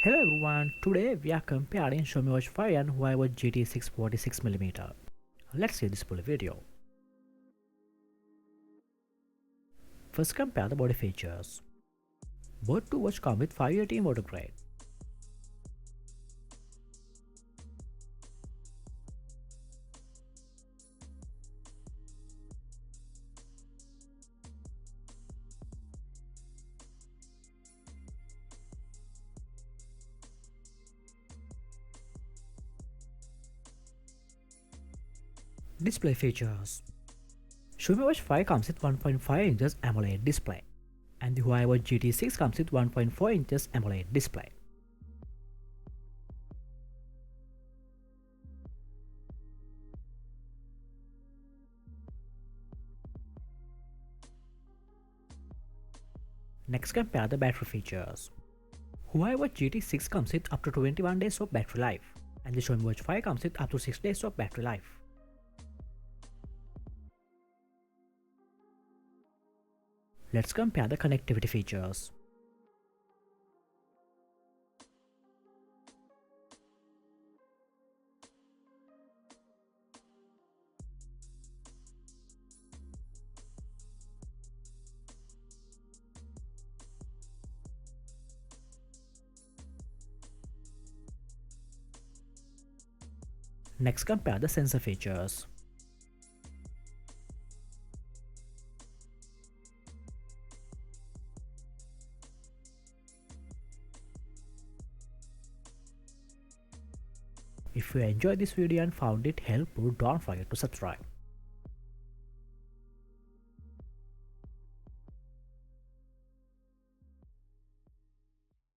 Hello everyone, today we are comparing Xiaomi Watch 5 and Huawei Watch GT 646mm. Let's see this full video. First compare the body features. Both two watches come with 518 water grade. Display features. Xiaomi Watch 5 comes with 1.5 inches AMOLED display, and the Huawei Watch GT 6 comes with 1.4 inches AMOLED display. Next, compare the battery features. Huawei Watch GT 6 comes with up to 21 days of battery life, and the Xiaomi Watch 5 comes with up to 6 days of battery life. Let's compare the connectivity features. Next, compare the sensor features. If you enjoyed this video and found it helpful, don't forget to subscribe.